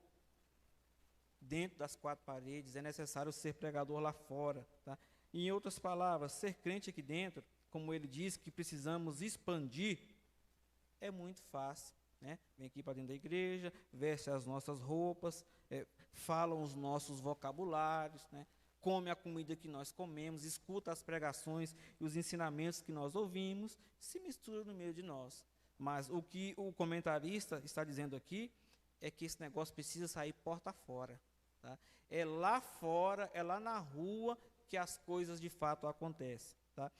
dentro das quatro paredes, é necessário ser pregador lá fora, tá? Em outras palavras, ser crente aqui dentro, como ele diz que precisamos expandir, é muito fácil, né? Vem aqui para dentro da igreja, veste as nossas roupas, falam os nossos vocabulários, né? Come a comida que nós comemos, escuta as pregações e os ensinamentos que nós ouvimos, se mistura no meio de nós. Mas o que o comentarista está dizendo aqui é que esse negócio precisa sair porta fora, tá? É lá fora, é lá na rua que as coisas de fato acontecem, tá?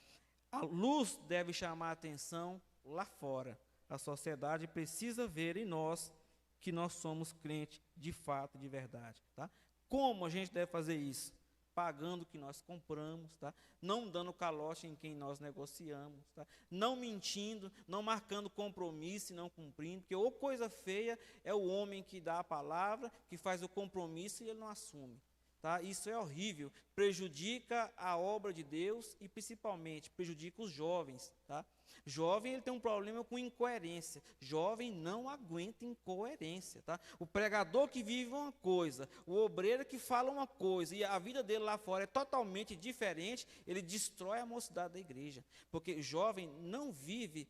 A luz deve chamar a atenção lá fora. A sociedade precisa ver em nós que nós somos crentes de fato, de verdade, tá? Como a gente deve fazer isso? Pagando o que nós compramos, tá? Não dando calote em quem nós negociamos, tá? Não mentindo, não marcando compromisso e não cumprindo, porque ou coisa feia é o homem que dá a palavra, que faz o compromisso e ele não assume, tá? Isso é horrível, prejudica a obra de Deus e principalmente prejudica os jovens, tá? Jovem, ele tem um problema com incoerência. Jovem não aguenta incoerência, tá? O pregador que vive uma coisa, o obreiro que fala uma coisa e a vida dele lá fora é totalmente diferente, ele destrói a mocidade da igreja, porque jovem não vive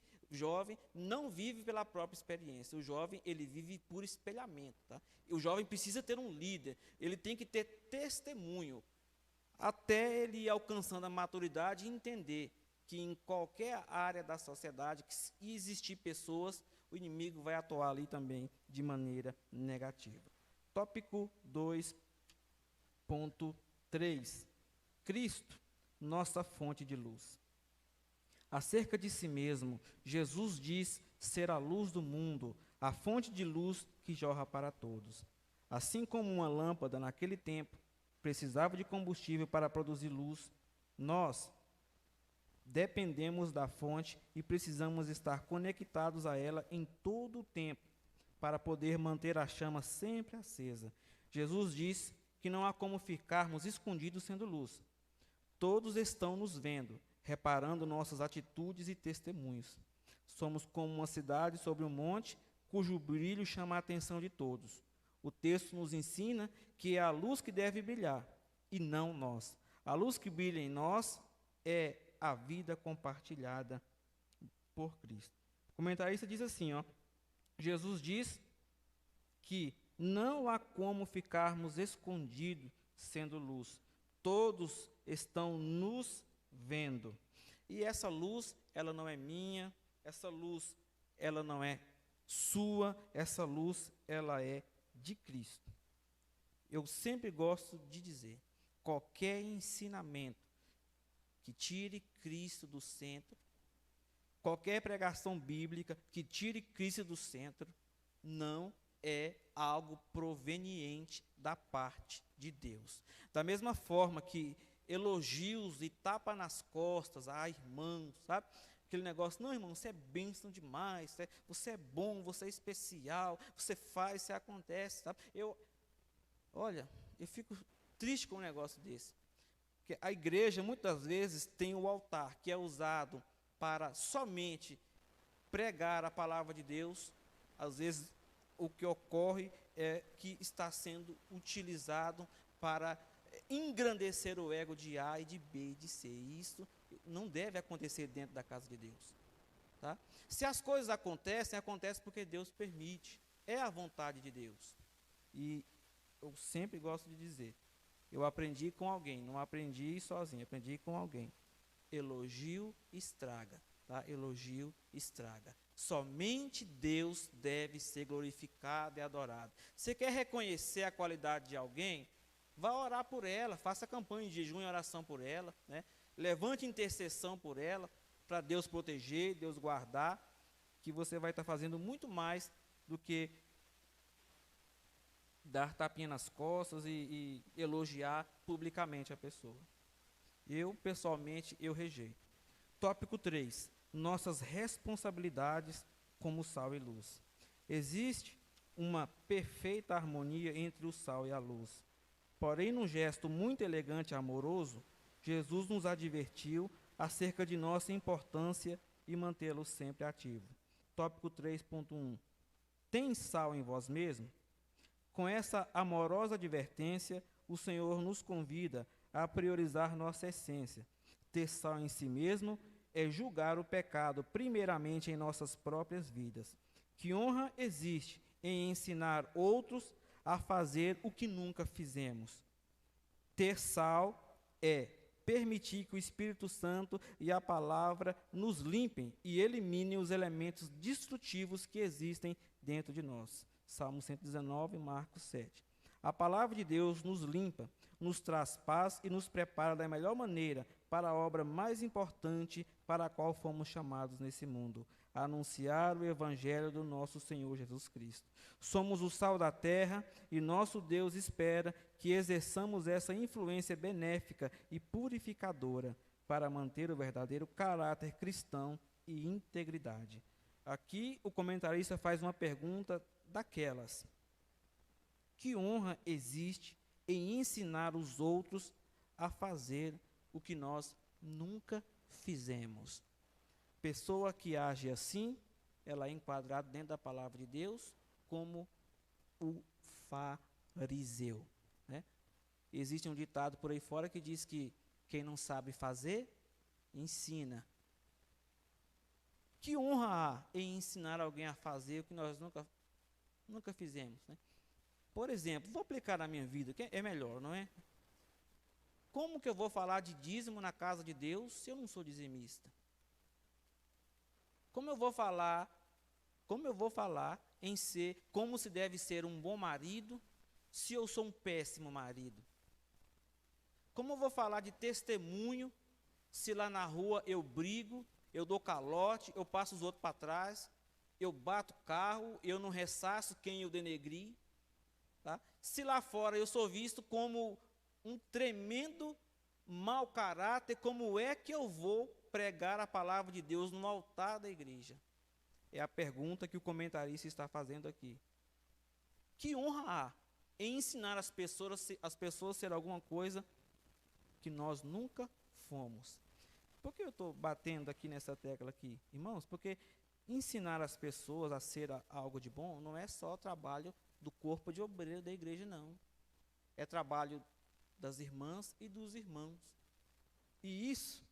pela própria experiência. O jovem, ele vive por espelhamento, tá? O jovem precisa ter um líder, ele tem que ter testemunho, até ele ir alcançando a maturidade e entender que em qualquer área da sociedade que existir pessoas, o inimigo vai atuar ali também de maneira negativa. Tópico 2.3. Cristo, nossa fonte de luz. Acerca de si mesmo, Jesus diz ser a luz do mundo, a fonte de luz que jorra para todos. Assim como uma lâmpada naquele tempo precisava de combustível para produzir luz, nós dependemos da fonte e precisamos estar conectados a ela em todo o tempo para poder manter a chama sempre acesa. Jesus diz que não há como ficarmos escondidos sendo luz. Todos estão nos vendo, reparando nossas atitudes e testemunhos. Somos como uma cidade sobre um monte, cujo brilho chama a atenção de todos. O texto nos ensina que é a luz que deve brilhar, e não nós. A luz que brilha em nós é a vida compartilhada por Cristo. O comentarista diz assim, Jesus diz que não há como ficarmos escondidos sendo luz. Todos estão nos vendo. E essa luz, ela não é minha, essa luz, ela não é sua, essa luz, ela é de Cristo. Eu sempre gosto de dizer, qualquer ensinamento que tire Cristo do centro, qualquer pregação bíblica que tire Cristo do centro, não é algo proveniente da parte de Deus. Da mesma forma que elogios e tapa nas costas a irmãos, sabe? Aquele negócio, não, irmão, você é bênção demais, você é bom, você é especial, você faz, você acontece, sabe? Eu fico triste com um negócio desse. Porque a igreja, muitas vezes, tem o altar, que é usado para somente pregar a palavra de Deus. Às vezes, o que ocorre é que está sendo utilizado para engrandecer o ego de A e de B e de C. E isso não deve acontecer dentro da casa de Deus, tá? Se as coisas acontecem porque Deus permite. É a vontade de Deus. E eu sempre gosto de dizer, eu aprendi com alguém, não aprendi sozinho, aprendi com alguém. Elogio estraga, tá? Elogio estraga. Somente Deus deve ser glorificado e adorado. Você quer reconhecer a qualidade de alguém? Vá orar por ela, faça campanha de jejum e oração por ela, né? Levante intercessão por ela, para Deus proteger, Deus guardar, que você vai estar fazendo muito mais do que dar tapinha nas costas e elogiar publicamente a pessoa. Eu, pessoalmente, eu rejeito. Tópico 3. nossas responsabilidades como sal e luz. Existe uma perfeita harmonia entre o sal e a luz. Porém, num gesto muito elegante e amoroso, Jesus nos advertiu acerca de nossa importância e mantê-lo sempre ativo. Tópico 3.1. Tem sal em vós mesmo? Com essa amorosa advertência, o Senhor nos convida a priorizar nossa essência. Ter sal em si mesmo é julgar o pecado primeiramente em nossas próprias vidas. Que honra existe em ensinar outros a fazer o que nunca fizemos. Ter sal é permitir que o Espírito Santo e a palavra nos limpem e eliminem os elementos destrutivos que existem dentro de nós. Salmo 119, Marcos 7. A palavra de Deus nos limpa, nos traz paz e nos prepara da melhor maneira para a obra mais importante para a qual fomos chamados nesse mundo, a anunciar o Evangelho do nosso Senhor Jesus Cristo. Somos o sal da terra e nosso Deus espera que exerçamos essa influência benéfica e purificadora para manter o verdadeiro caráter cristão e integridade. Aqui o comentarista faz uma pergunta daquelas. Que honra existe em ensinar os outros a fazer o que nós nunca fizemos? Pessoa que age assim, ela é enquadrada dentro da palavra de Deus como o fariseu, né? Existe um ditado por aí fora que diz que quem não sabe fazer, ensina. Que honra há em ensinar alguém a fazer o que nós nunca fizemos, né? Por exemplo, vou aplicar na minha vida, que é melhor, não é? Como que eu vou falar de dízimo na casa de Deus se eu não sou dizimista? Como eu vou falar em ser, como se deve ser um bom marido, se eu sou um péssimo marido? Como eu vou falar de testemunho, se lá na rua eu brigo, eu dou calote, eu passo os outros para trás, eu bato carro, eu não ressaço quem eu denegri, tá? Se lá fora eu sou visto como um tremendo mau caráter, como é que eu vou pregar a palavra de Deus no altar da igreja? É a pergunta que o comentarista está fazendo aqui. Que honra há em ensinar as pessoas a ser alguma coisa que nós nunca fomos? Por que eu estou batendo aqui nessa tecla aqui, irmãos? Porque ensinar as pessoas a ser algo de bom não é só trabalho do corpo de obreiro da igreja, não. É trabalho das irmãs e dos irmãos. E isso,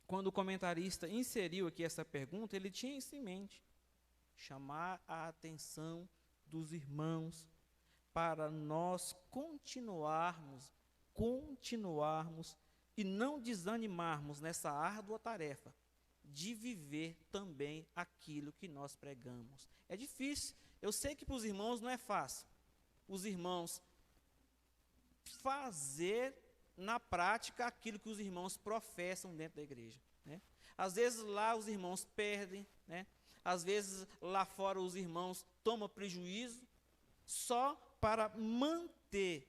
quando o comentarista inseriu aqui essa pergunta, ele tinha isso em mente. Chamar a atenção dos irmãos para nós continuarmos e não desanimarmos nessa árdua tarefa de viver também aquilo que nós pregamos. É difícil. Eu sei que para os irmãos não é fácil. Os irmãos fazer na prática aquilo que os irmãos professam dentro da igreja, né? Às vezes lá os irmãos perdem, né? Às vezes lá fora os irmãos tomam prejuízo só para manter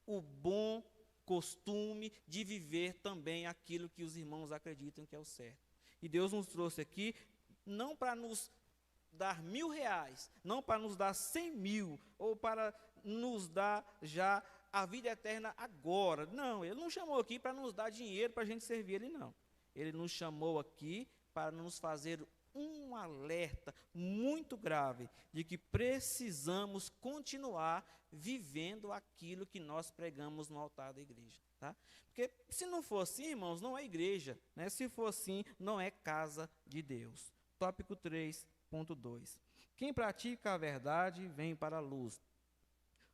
o bom costume de viver também aquilo que os irmãos acreditam que é o certo. E Deus nos trouxe aqui não para nos dar R$1.000, não para nos dar 100.000, ou para nos dar já a vida eterna agora. Não, Ele não chamou aqui para nos dar dinheiro para a gente servir Ele, não. Ele nos chamou aqui para nos fazer um alerta muito grave de que precisamos continuar vivendo aquilo que nós pregamos no altar da igreja, tá? Porque se não for assim, irmãos, não é igreja, né? Se for assim, não é casa de Deus. Tópico 3.2. Quem pratica a verdade vem para a luz.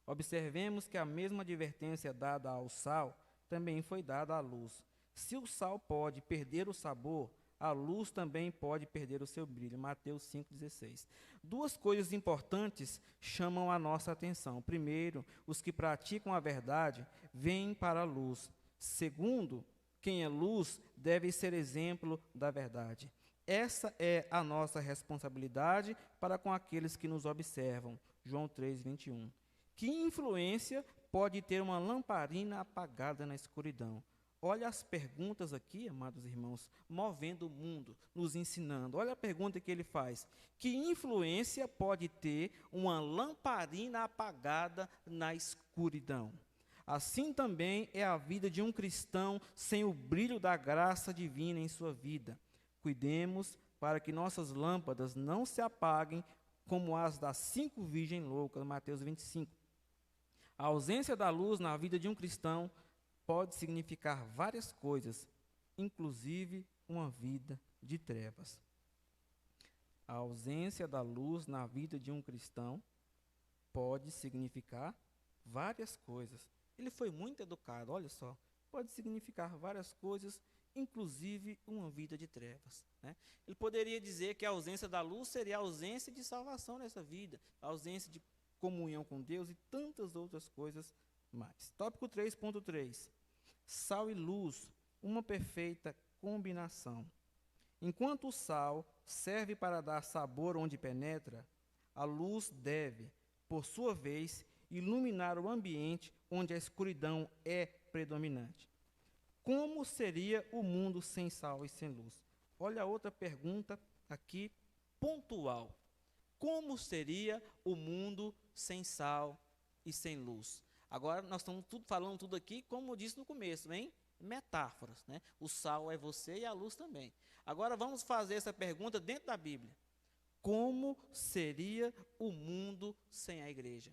Observemos que a mesma advertência dada ao sal também foi dada à luz. Se o sal pode perder o sabor, a luz também pode perder o seu brilho. Mateus 5,16. Duas coisas importantes chamam a nossa atenção. Primeiro, os que praticam a verdade vêm para a luz. Segundo, quem é luz deve ser exemplo da verdade. Essa é a nossa responsabilidade para com aqueles que nos observam. João 3,21. Que influência pode ter uma lamparina apagada na escuridão? Olha as perguntas aqui, amados irmãos, movendo o mundo, nos ensinando. Olha a pergunta que ele faz. Que influência pode ter uma lamparina apagada na escuridão? Assim também é a vida de um cristão sem o brilho da graça divina em sua vida. Cuidemos para que nossas lâmpadas não se apaguem como as das 5 virgens loucas, Mateus 25. A ausência da luz na vida de um cristão pode significar várias coisas, inclusive uma vida de trevas. A ausência da luz na vida de um cristão pode significar várias coisas. Ele foi muito educado, olha só. Pode significar várias coisas, inclusive uma vida de trevas, né? Ele poderia dizer que a ausência da luz seria a ausência de salvação nessa vida, a ausência de comunhão com Deus e tantas outras coisas mais. Tópico 3.3. Sal e luz, uma perfeita combinação. Enquanto o sal serve para dar sabor onde penetra, a luz deve, por sua vez, iluminar o ambiente onde a escuridão é predominante. Como seria o mundo sem sal e sem luz? Olha a outra pergunta aqui, pontual. Como seria o mundo sem sal e sem luz? Agora, nós estamos falando tudo aqui, como eu disse no começo, em metáforas, né? O sal é você e a luz também. Agora, vamos fazer essa pergunta dentro da Bíblia. Como seria o mundo sem a igreja?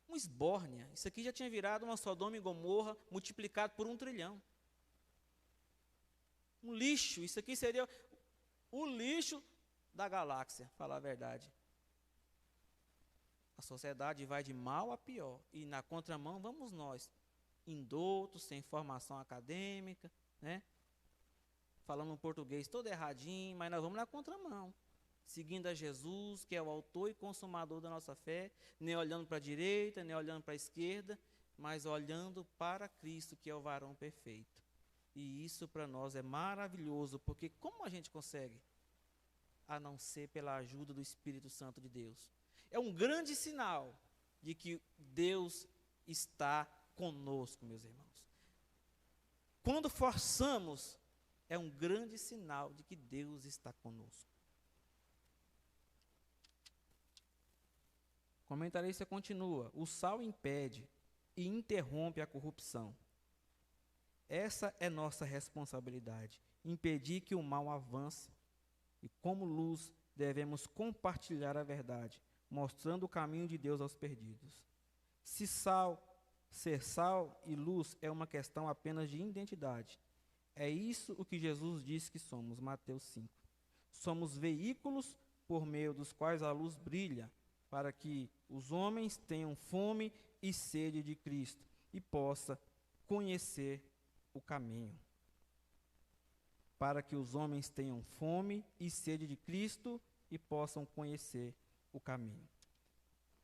Um esbórnia, isso aqui já tinha virado uma Sodoma e Gomorra multiplicado por 1 trilhão. Um lixo, isso aqui seria o lixo da galáxia, falar a verdade. A sociedade vai de mal a pior, e na contramão vamos nós, indoutos, sem formação acadêmica, né? Falando um português todo erradinho, mas nós vamos na contramão, seguindo a Jesus, que é o autor e consumador da nossa fé, nem olhando para a direita, nem olhando para a esquerda, mas olhando para Cristo, que é o varão perfeito. E isso para nós é maravilhoso, porque como a gente consegue? A não ser pela ajuda do Espírito Santo de Deus. É um grande sinal de que Deus está conosco, meus irmãos. Quando forçamos, é um grande sinal de que Deus está conosco. O comentarista continua: o sal impede e interrompe a corrupção. Essa é nossa responsabilidade, impedir que o mal avance. E como luz, devemos compartilhar a verdade, mostrando o caminho de Deus aos perdidos. Ser sal e luz é uma questão apenas de identidade. É isso o que Jesus disse que somos, Mateus 5. Somos veículos por meio dos quais a luz brilha, para que os homens tenham fome e sede de Cristo e possa conhecer o caminho. Para que os homens tenham fome e sede de Cristo e possam conhecer o caminho.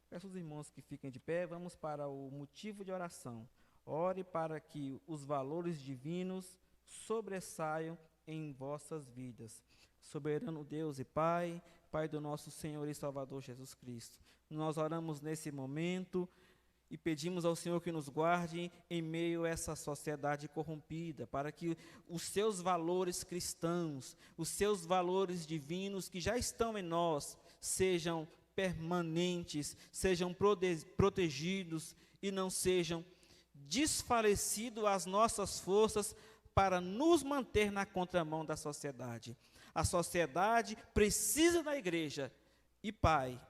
Peço aos irmãos que fiquem de pé, vamos para o motivo de oração. Ore para que os valores divinos sobressaiam em vossas vidas. Soberano Deus e Pai, Pai do nosso Senhor e Salvador Jesus Cristo, nós oramos nesse momento e pedimos ao Senhor que nos guarde em meio a essa sociedade corrompida, para que os seus valores cristãos, os seus valores divinos que já estão em nós, sejam permanentes, sejam protegidos e não sejam desfalecidos as nossas forças para nos manter na contramão da sociedade. A sociedade precisa da igreja. E Pai,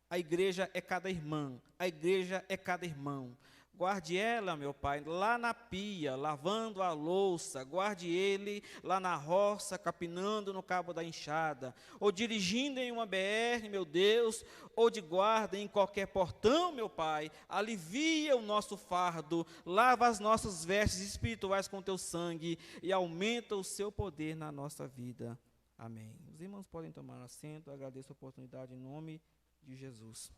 a igreja é cada irmã, a igreja é cada irmão. Guarde ela, meu Pai, lá na pia, lavando a louça. Guarde ele lá na roça, capinando no cabo da enxada. Ou dirigindo em uma BR, meu Deus. Ou de guarda em qualquer portão, meu Pai. Alivia o nosso fardo. Lava as nossas vestes espirituais com teu sangue. E aumenta o seu poder na nossa vida. Amém. Os irmãos podem tomar assento. Eu agradeço a oportunidade em nome de Jesus.